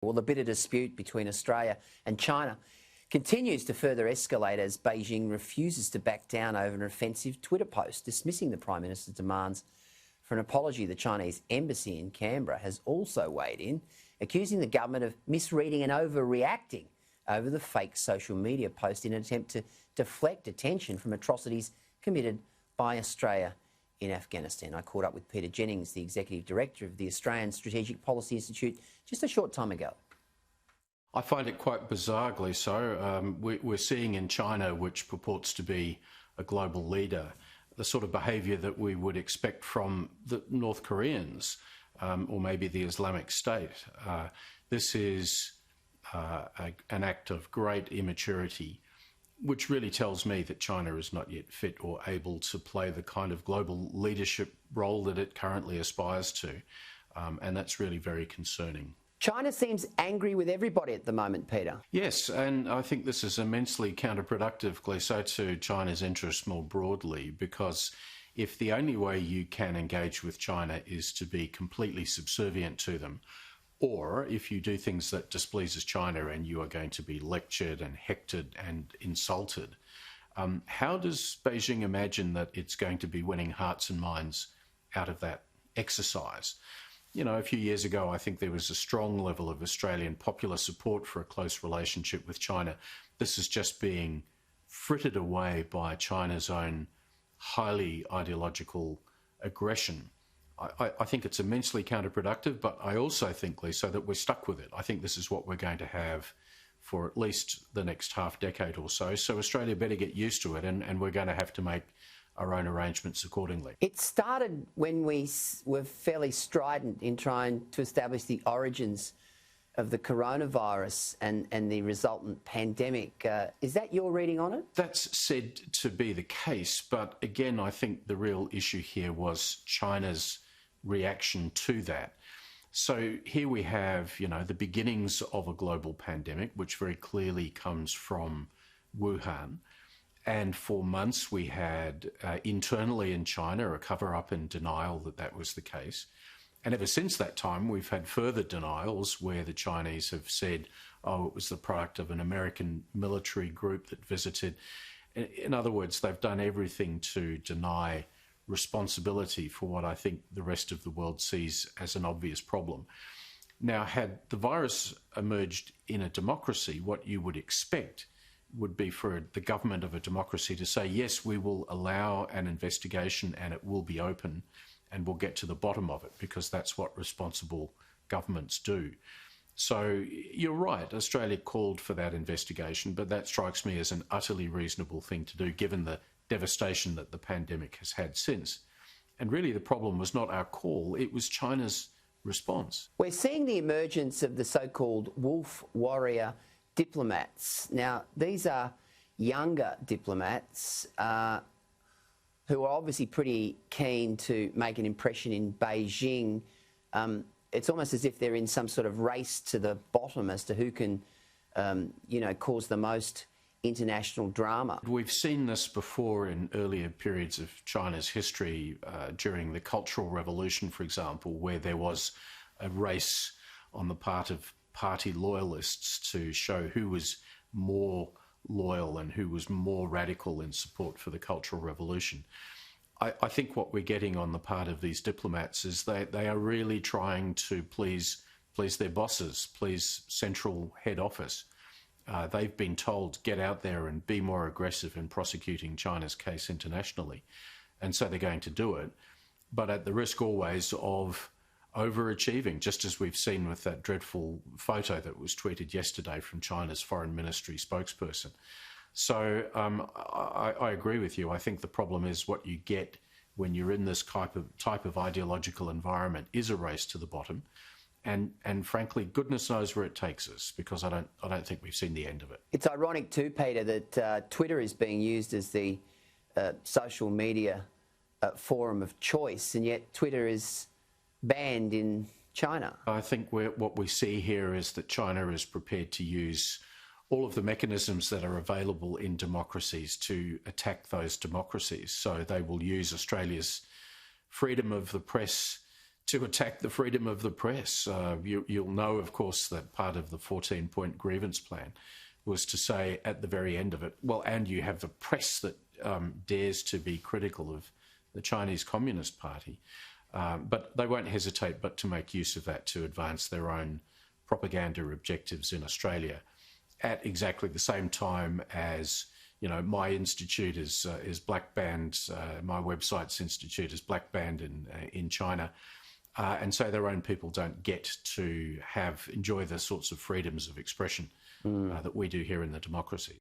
Well, the bitter dispute between Australia and China continues to further escalate as Beijing refuses to back down over an offensive Twitter post dismissing the Prime Minister's demands for an apology. The Chinese embassy in Canberra has also weighed in, accusing the government of misreading and overreacting over the fake social media post in an attempt to deflect attention from atrocities committed by Australia in Afghanistan. I caught up with Peter Jennings, the Executive Director of the Australian Strategic Policy Institute, just a short time ago. I find it quite bizarrely so. We're seeing in China, which purports to be a global leader, the sort of behaviour that we would expect from the North Koreans or maybe the Islamic State. This is an act of great immaturity, which really tells me that China is not yet fit or able to play the kind of global leadership role that it currently aspires to. And that's really very concerning. China seems angry with everybody at the moment, Peter. Yes, and I think this is immensely counterproductive, Gleeson, to China's interests more broadly, because if the only way you can engage with China is to be completely subservient to them, or if you do things that displeases China and you are going to be lectured and hectored and insulted, how does Beijing imagine that it's going to be winning hearts and minds out of that exercise? You know, a few years ago, I think there was a strong level of Australian popular support for a close relationship with China. This is just being frittered away by China's own highly ideological aggression. I think it's immensely counterproductive, but I also think, Lisa, that we're stuck with it. I think this is what we're going to have for at least the next half decade or so. So Australia better get used to it, and we're going to have to make our own arrangements accordingly. It started when we were fairly strident in trying to establish the origins of the coronavirus and the resultant pandemic. Is that your reading on it? That's said to be the case, but again, I think the real issue here was China's reaction to that. So here we have, you know, the beginnings of a global pandemic, which very clearly comes from Wuhan. And for months we had internally in China a cover-up and denial that that was the case. And ever since that time, we've had further denials where the Chinese have said, oh, it was the product of an American military group that visited. In other words, they've done everything to deny responsibility for what I think the rest of the world sees as an obvious problem. Now, had the virus emerged in a democracy, what you would expect would be for the government of a democracy to say, yes, we will allow an investigation and it will be open and we'll get to the bottom of it, because that's what responsible governments do. So you're right, Australia called for that investigation, but that strikes me as an utterly reasonable thing to do given the devastation that the pandemic has had since. And really the problem was not our call, it was China's response. We're seeing the emergence of the so-called wolf warrior diplomats. Now, these are younger diplomats who are obviously pretty keen to make an impression in Beijing. It's almost as if they're in some sort of race to the bottom as to who can, you know, cause the most international drama. We've seen this before in earlier periods of China's history, during the Cultural Revolution, for example, where there was a race on the part of party loyalists to show who was more loyal and who was more radical in support for the Cultural Revolution. I think what we're getting on the part of these diplomats is they are really trying to please their bosses, please central head office. They've been told, get out there and be more aggressive in prosecuting China's case internationally. And so they're going to do it, but at the risk always of overachieving, just as we've seen with that dreadful photo that was tweeted yesterday from China's foreign ministry spokesperson. So I agree with you. I think the problem is what you get when you're in this type of ideological environment is a race to the bottom. And frankly, goodness knows where it takes us, because I don't think we've seen the end of it. It's ironic too, Peter, that Twitter is being used as the social media forum of choice, and yet Twitter is banned in China. I think what we see here is that China is prepared to use all of the mechanisms that are available in democracies to attack those democracies. So they will use Australia's freedom of the press to attack the freedom of the press. You'll know, of course, that part of the 14-point grievance plan was to say at the very end of it, well, and you have the press that dares to be critical of the Chinese Communist Party, but they won't hesitate but to make use of that to advance their own propaganda objectives in Australia at exactly the same time as, you know, my institute is black banned, my website's institute is black banned in China, and so their own people don't get to enjoy the sorts of freedoms of expression that we do here in the democracy.